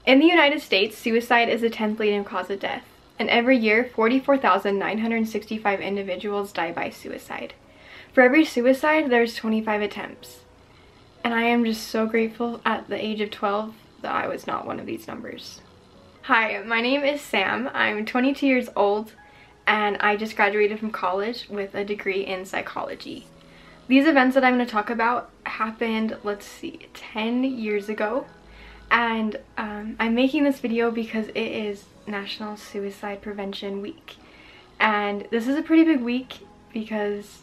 In the United States, suicide is the 10th leading cause of death, and every year 44,965 individuals die by suicide. For every suicide, there's 25 attempts. And I am just so grateful at the age of 12 that I was not one of these numbers. Hi, my name is Sam. I'm 22 years old and I just graduated from college with a degree in psychology. These events that I'm going to talk about happened, 10 years ago. And I'm making this video because it is National Suicide Prevention Week. And this is a pretty big week because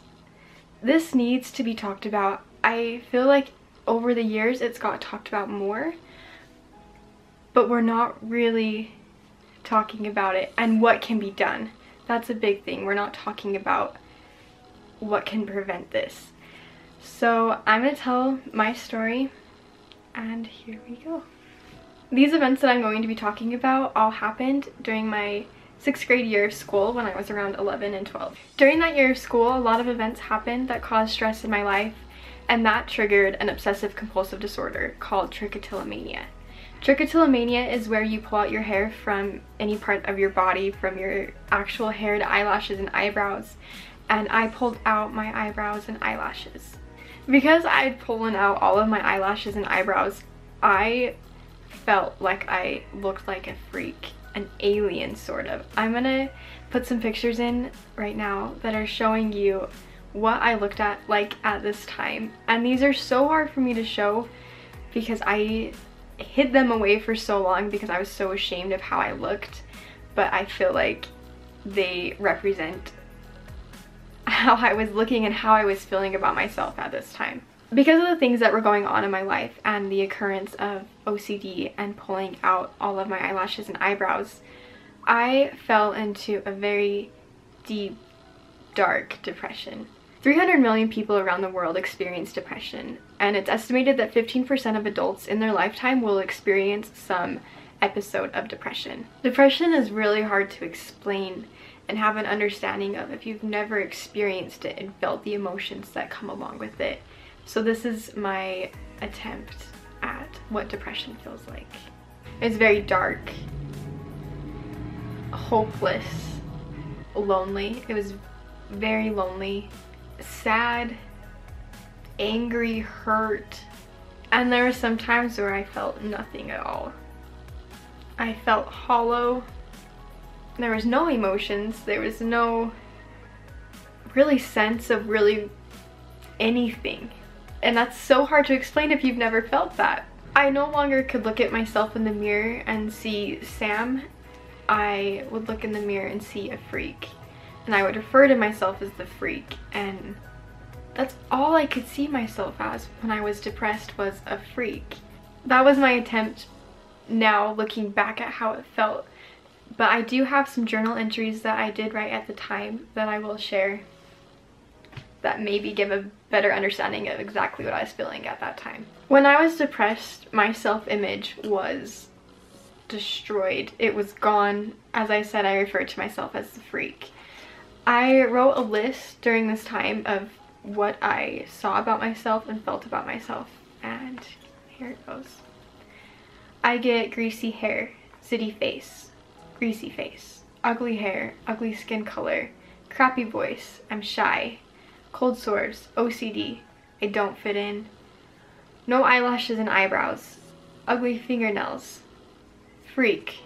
this needs to be talked about. I feel like over the years it's got talked about more, but we're not really talking about it and what can be done. That's a big thing. We're not talking about what can prevent this. So I'm going to tell my story, and here we go. These events that I'm going to be talking about all happened during my 6th grade year of school when I was around 11 and 12. During that year of school, a lot of events happened that caused stress in my life, and that triggered an obsessive compulsive disorder called trichotillomania. Trichotillomania is where you pull out your hair from any part of your body, from your actual hair to eyelashes and eyebrows, and I pulled out my eyebrows and eyelashes. Because I'd pulled out all of my eyelashes and eyebrows, I felt like I looked like a freak, an alien sort of. I'm gonna put some pictures in right now that are showing you what I looked at like at this time, and these are so hard for me to show because I hid them away for so long because I was so ashamed of how I looked, but I feel like they represent how I was looking and how I was feeling about myself at this time. Because of the things that were going on in my life and the occurrence of OCD and pulling out all of my eyelashes and eyebrows, I fell into a very deep, dark depression. 300 million people around the world experience depression, and it's estimated that 15% of adults in their lifetime will experience some episode of depression. Depression is really hard to explain and have an understanding of if you've never experienced it and felt the emotions that come along with it. So this is my attempt at what depression feels like. It's very dark, hopeless, lonely. It was very lonely, sad, angry, hurt, and there were some times where I felt nothing at all. I felt hollow. There was no emotions. There was no really sense of really anything. And that's so hard to explain if you've never felt that. I no longer could look at myself in the mirror and see Sam. I would look in the mirror and see a freak. And I would refer to myself as the freak. And that's all I could see myself as when I was depressed, was a freak. That was my attempt now looking back at how it felt. But I do have some journal entries that I did write at the time that I will share that maybe give a better understanding of exactly what I was feeling at that time. When I was depressed, my self-image was destroyed. It was gone. As I said, I referred to myself as the freak. I wrote a list during this time of what I saw about myself and felt about myself, and here it goes. I get greasy hair, city face, greasy face, ugly hair, ugly skin color, crappy voice, I'm shy, cold sores, OCD, I don't fit in, no eyelashes and eyebrows, ugly fingernails, freak,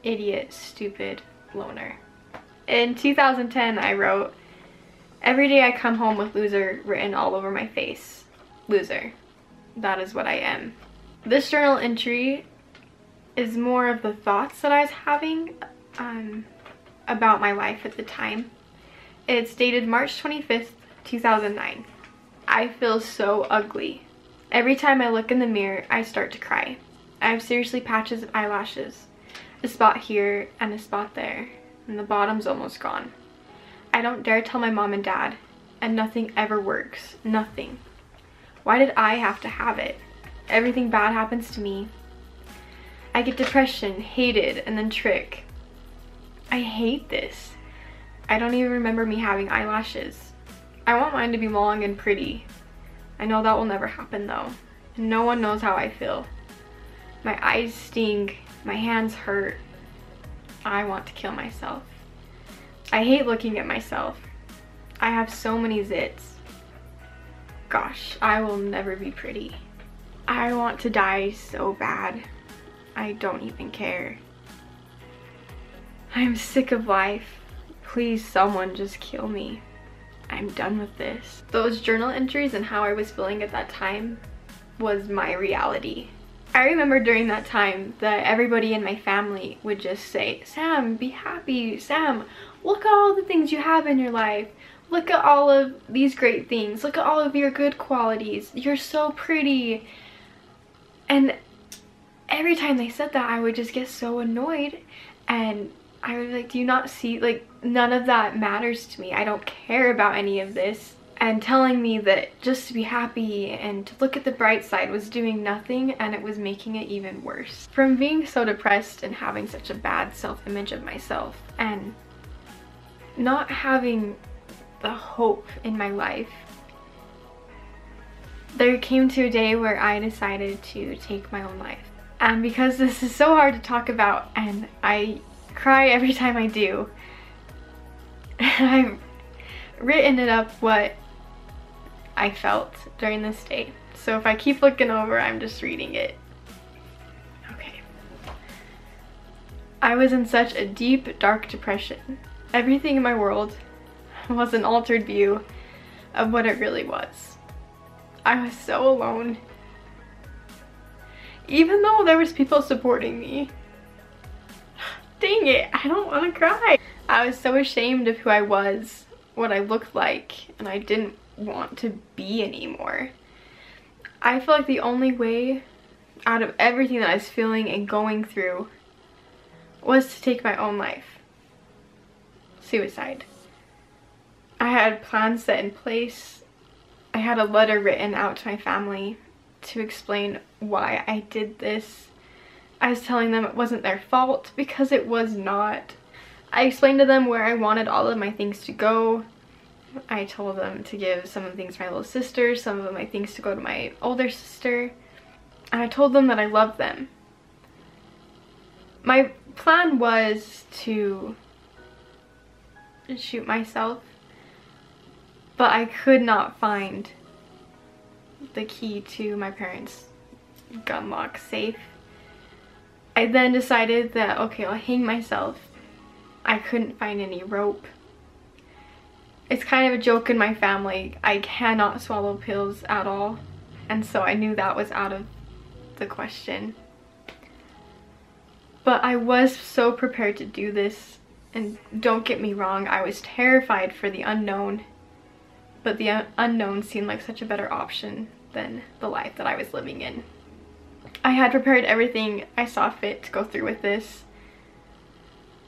idiot, stupid, loner. In 2010, I wrote, every day I come home with loser written all over my face. Loser. That is what I am. This journal entry is more of the thoughts that I was having about my life at the time. It's dated March 25th, 2009. I feel so ugly. Every time I look in the mirror, I start to cry. I have seriously patches of eyelashes, a spot here and a spot there, and the bottom's almost gone. I don't dare tell my mom and dad, and nothing ever works. Nothing. Why did I have to have it? Everything bad happens to me. I get depression, hated, and then trick. I hate this. I don't even remember me having eyelashes. I want mine to be long and pretty. I know that will never happen though. And no one knows how I feel. My eyes sting. My hands hurt. I want to kill myself. I hate looking at myself. I have so many zits. Gosh, I will never be pretty. I want to die so bad. I don't even care. I'm sick of life. Please, someone just kill me. I'm done with this. Those journal entries and how I was feeling at that time was my reality. I remember during that time that everybody in my family would just say, Sam, be happy. Sam, look at all the things you have in your life. Look at all of these great things. Look at all of your good qualities. You're so pretty. And every time they said that, I would just get so annoyed. And I would be like, do you not see, like, none of that matters to me. I don't care about any of this. And telling me that just to be happy and to look at the bright side was doing nothing, and it was making it even worse. From being so depressed and having such a bad self-image of myself and not having the hope in my life, there came to a day where I decided to take my own life. And because this is so hard to talk about and I cry every time I do, I've written it up what I felt during this day. So if I keep looking over, I'm just reading it. Okay. I was in such a deep, dark depression. Everything in my world was an altered view of what it really was. I was so alone. Even though there was people supporting me. Dang it, I don't want to cry. I was so ashamed of who I was, what I looked like, and I didn't want to be anymore. I feel like the only way out of everything that I was feeling and going through was to take my own life. Suicide. I had plans set in place. I had a letter written out to my family to explain why I did this. I was telling them it wasn't their fault, because it was not. I explained to them where I wanted all of my things to go. I told them to give some of the things to my little sister, some of my things to go to my older sister, and I told them that I loved them. My plan was to shoot myself, but I could not find the key to my parents' gun lock safe. I then decided that, okay, I'll hang myself. I couldn't find any rope. It's kind of a joke in my family. I cannot swallow pills at all, and so I knew that was out of the question. But I was so prepared to do this, and don't get me wrong, I was terrified for the unknown, but the unknown seemed like such a better option than the life that I was living in. I had prepared everything I saw fit to go through with this,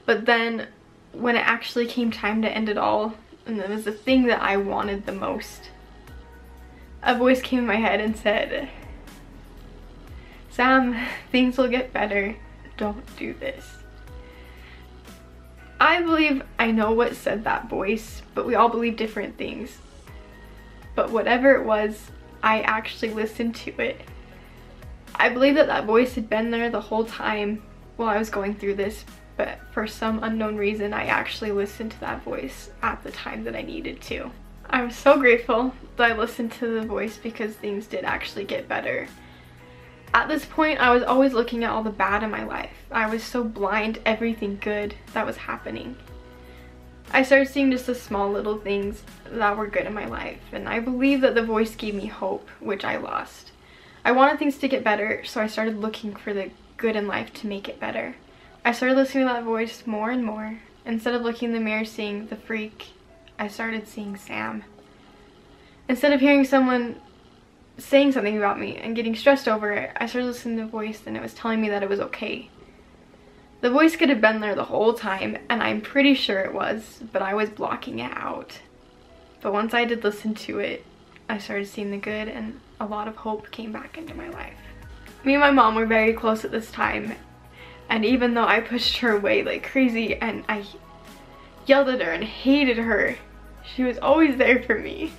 but then when it actually came time to end it all, and it was the thing that I wanted the most, a voice came in my head and said, Sam, things will get better. Don't do this. I believe I know what said that voice, but we all believe different things. But whatever it was, I actually listened to it. I believe that that voice had been there the whole time while I was going through this, but for some unknown reason, I actually listened to that voice at the time that I needed to. I'm so grateful that I listened to the voice, because things did actually get better. At this point, I was always looking at all the bad in my life. I was so blind to everything good that was happening. I started seeing just the small little things that were good in my life, and I believe that the voice gave me hope, which I lost. I wanted things to get better, so I started looking for the good in life to make it better. I started listening to that voice more and more. Instead of looking in the mirror seeing the freak, I started seeing Sam. Instead of hearing someone saying something about me and getting stressed over it, I started listening to the voice, and it was telling me that it was okay. The voice could have been there the whole time, and I'm pretty sure it was, but I was blocking it out. But once I did listen to it, I started seeing the good, and a lot of hope came back into my life. Me and my mom were very close at this time, and even though I pushed her away like crazy and I yelled at her and hated her, she was always there for me.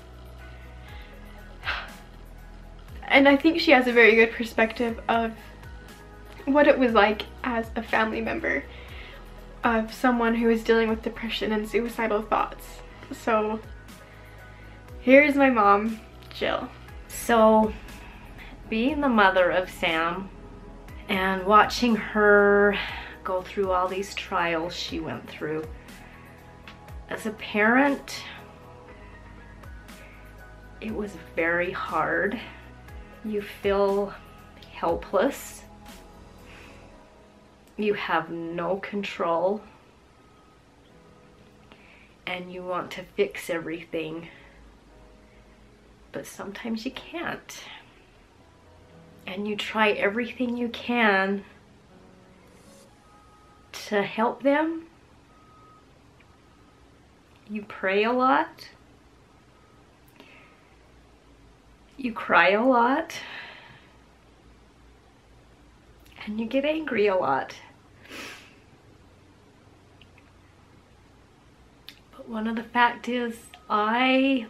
And I think she has a very good perspective of what it was like as a family member of someone who is dealing with depression and suicidal thoughts. So here's my mom, Jill. So being the mother of Sam and watching her go through all these trials she went through, as a parent, it was very hard. You feel helpless. You have no control. And you want to fix everything. But sometimes you can't. And you try everything you can to help them. You pray a lot. You cry a lot. And you get angry a lot. But one of the fact is, I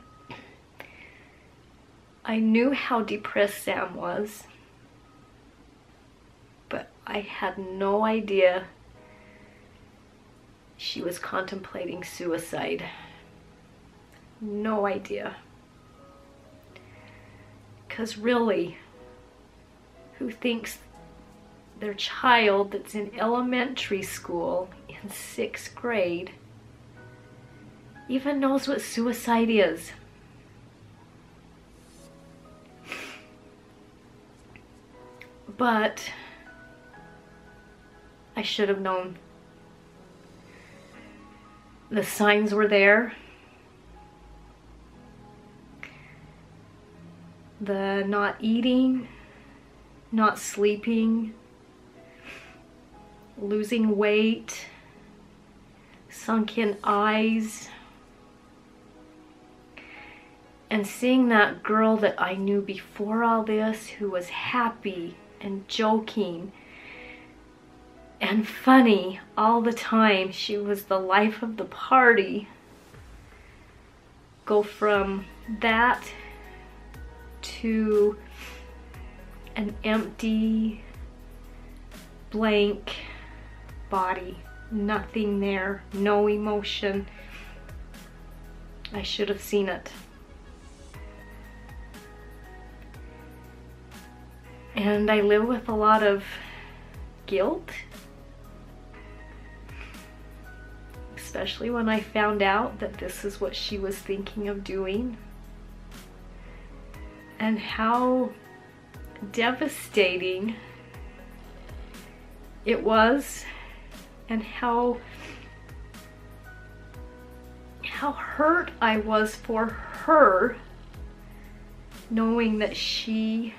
knew how depressed Sam was, but I had no idea she was contemplating suicide. No idea. Because really, who thinks their child that's in elementary school in 6th grade even knows what suicide is? But I should have known. The signs were there. The not eating, not sleeping, losing weight, sunken eyes, and seeing that girl that I knew before all this, who was happy and joking and funny all the time. She was the life of the party. Go from that to an empty, blank body. Nothing there, no emotion. I should have seen it. And I live with a lot of guilt, especially when I found out that this is what she was thinking of doing, and how devastating it was, and how hurt I was for her, knowing that she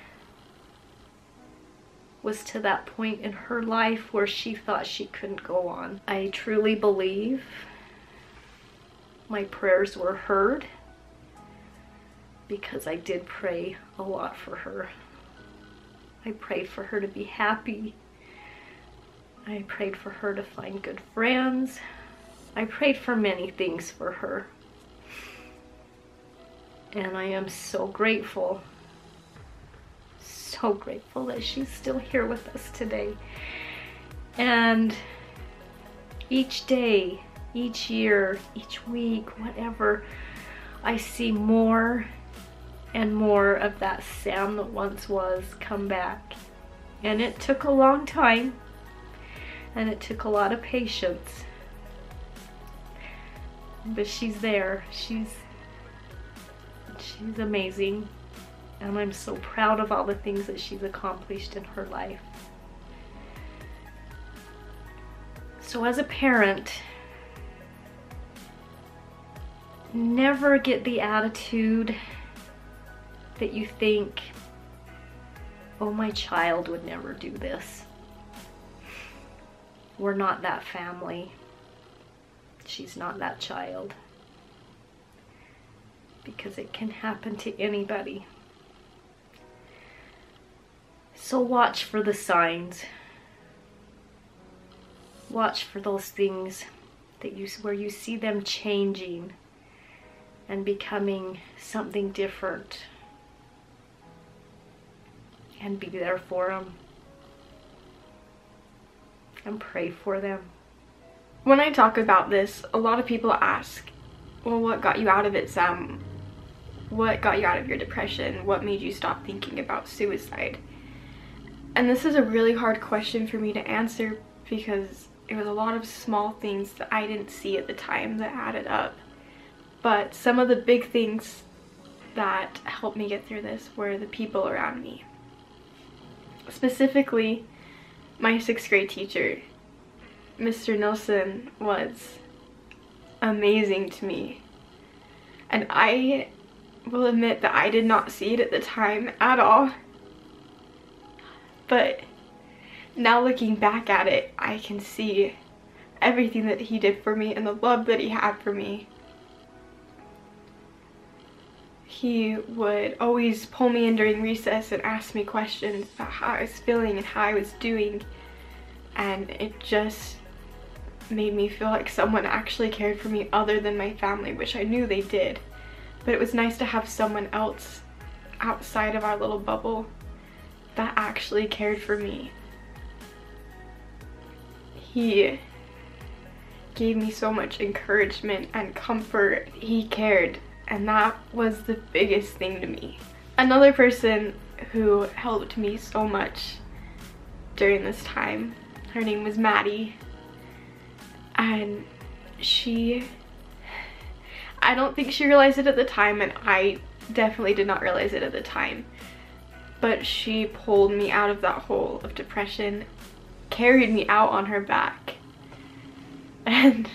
was to that point in her life where she thought she couldn't go on. I truly believe my prayers were heard, because I did pray a lot for her. I prayed for her to be happy. I prayed for her to find good friends. I prayed for many things for her. And I am so grateful that she's still here with us today. And each day, each year, each week, whatever, I see more and more of that Sam that once was come back. And it took a long time, and it took a lot of patience. But she's there. She's amazing. And I'm so proud of all the things that she's accomplished in her life. So as a parent, never get the attitude that you think, oh, my child would never do this. We're not that family. She's not that child. Because it can happen to anybody. So watch for the signs. Watch for those things that where you see them changing and becoming something different. And be there for them. and pray for them. When I talk about this, a lot of people ask, well, what got you out of it, Sam? What got you out of your depression? What made you stop thinking about suicide? And this is a really hard question for me to answer because it was a lot of small things that I didn't see at the time that added up. But some of the big things that helped me get through this were the people around me. Specifically, my 6th grade teacher, Mr. Nilsson, was amazing to me. And I will admit that I did not see it at the time at all. But now looking back at it, I can see everything that he did for me and the love that he had for me. He would always pull me in during recess and ask me questions about how I was feeling and how I was doing. And it just made me feel like someone actually cared for me other than my family, which I knew they did. But it was nice to have someone else outside of our little bubble that actually cared for me. He gave me so much encouragement and comfort. He cared, and that was the biggest thing to me. Another person who helped me so much during this time, her name was Maddie, and I don't think she realized it at the time, and I definitely did not realize it at the time, but she pulled me out of that hole of depression, carried me out on her back, and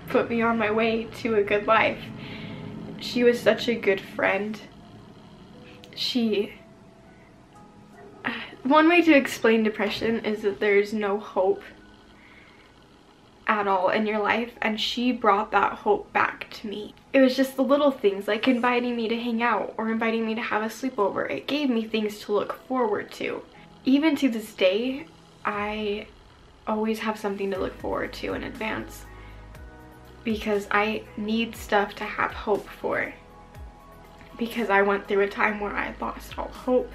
put me on my way to a good life. She was such a good friend. One way to explain depression is that there's no hope at all in your life, and she brought that hope back to me. It was just the little things, like inviting me to hang out or inviting me to have a sleepover. It gave me things to look forward to. Even to this day, I always have something to look forward to in advance because I need stuff to have hope for, because I went through a time where I lost all hope,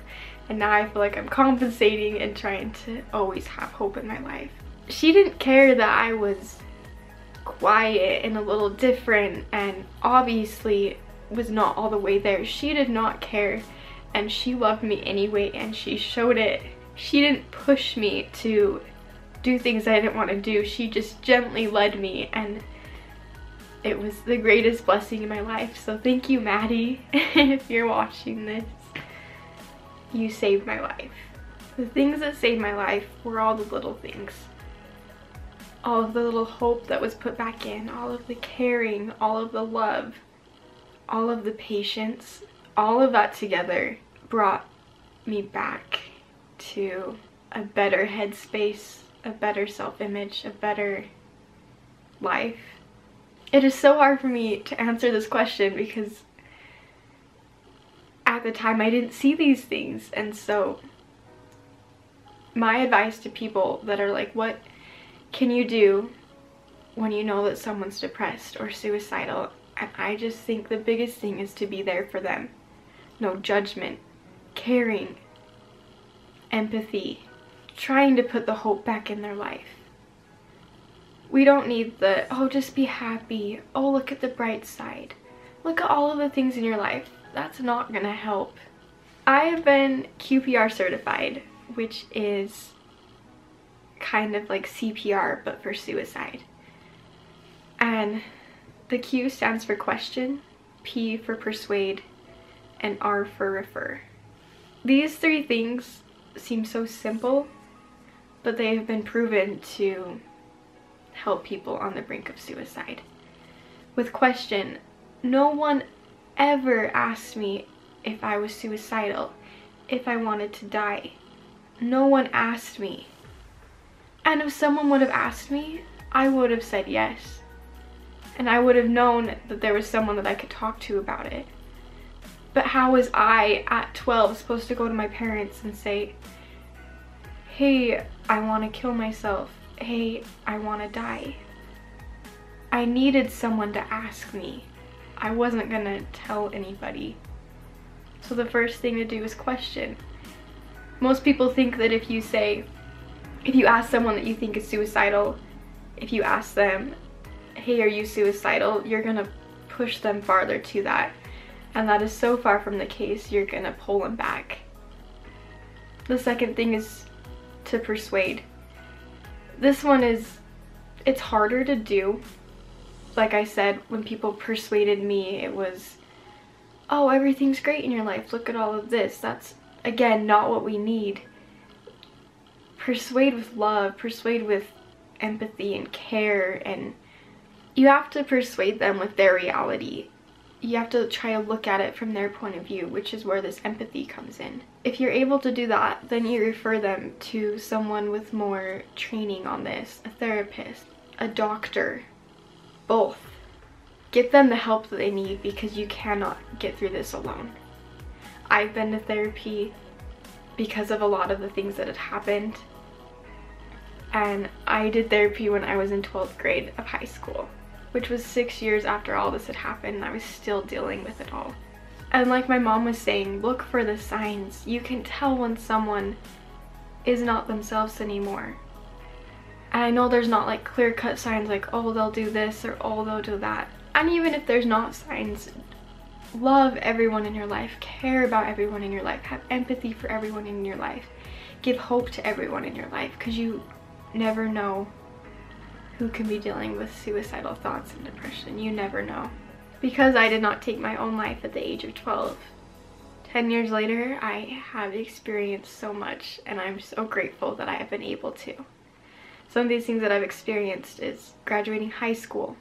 and now I feel like I'm compensating and trying to always have hope in my life. She didn't care that I was quiet and a little different and obviously was not all the way there. She did not care, and she loved me anyway, and she showed it. She didn't push me to do things I didn't want to do. She just gently led me, and it was the greatest blessing in my life. So thank you, Maddie. If you're watching this, you saved my life. The things that saved my life were all the little things. All of the little hope that was put back in, all of the caring, all of the love, all of the patience, all of that together brought me back to a better headspace, a better self-image, a better life. It is so hard for me to answer this question because at the time I didn't see these things, and so my advice to people that are like, what can you do when you know that someone's depressed or suicidal? And I just think the biggest thing is to be there for them. No judgment, caring, empathy, trying to put the hope back in their life. We don't need the, oh, just be happy, oh, look at the bright side, look at all of the things in your life. That's not gonna help. I have been QPR certified, which is kind of like CPR but for suicide. And the Q stands for question, P for persuade, and R for refer. These 3 things seem so simple, but they have been proven to help people on the brink of suicide. With question, no one ever asked me if I was suicidal, if I wanted to die. No one asked me. And if someone would have asked me, I would have said yes. And I would have known that there was someone that I could talk to about it. But how was I, at 12, supposed to go to my parents and say, hey, I want to kill myself. Hey, I want to die. I needed someone to ask me. I wasn't gonna tell anybody. So the first thing to do is question. Most people think that if you say, If you ask someone that you think is suicidal, if you ask them, hey, are you suicidal, you're gonna push them farther to that. And that is so far from the case, you're gonna pull them back. The second thing is to persuade. This one is, it's harder to do. Like I said, when people persuaded me, it was, oh, everything's great in your life, look at all of this. That's, again, not what we need. Persuade with love, persuade with empathy and care, and you have to persuade them with their reality. You have to try to look at it from their point of view, which is where this empathy comes in. If you're able to do that, then you refer them to someone with more training on this, a therapist, a doctor, both. Get them the help that they need, because you cannot get through this alone. I've been to therapy because of a lot of the things that had happened, and I did therapy when I was in 12th grade of high school, which was 6 years after all this had happened, and I was still dealing with it all. And like my mom was saying, look for the signs. You can tell when someone is not themselves anymore. And I know there's not like clear-cut signs like, oh, they'll do this or oh, they'll do that. And even if there's not signs, love everyone in your life, care about everyone in your life, have empathy for everyone in your life, give hope to everyone in your life, because you never know who can be dealing with suicidal thoughts and depression. You never know. Because I did not take my own life at the age of 12, 10 years later, I have experienced so much, and I'm so grateful that I have been able to. Some of these things that I've experienced is graduating high school,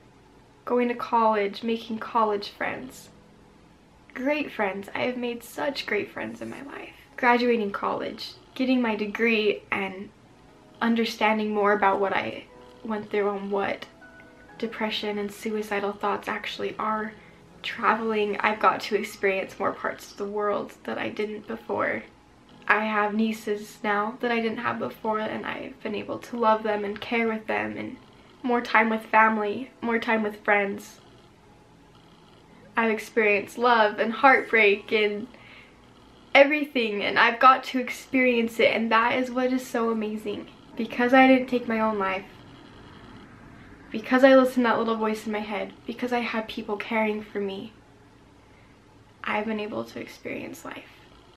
going to college, making college friends. Great friends. I have made such great friends in my life. Graduating college, getting my degree, and understanding more about what I went through and what depression and suicidal thoughts actually are. Traveling, I've got to experience more parts of the world that I didn't before. I have nieces now that I didn't have before, and I've been able to love them and care with them, and more time with family, more time with friends. I've experienced love and heartbreak and everything, and I've got to experience it, and that is what is so amazing. Because I didn't take my own life, because I listened to that little voice in my head, because I had people caring for me, I've been able to experience life.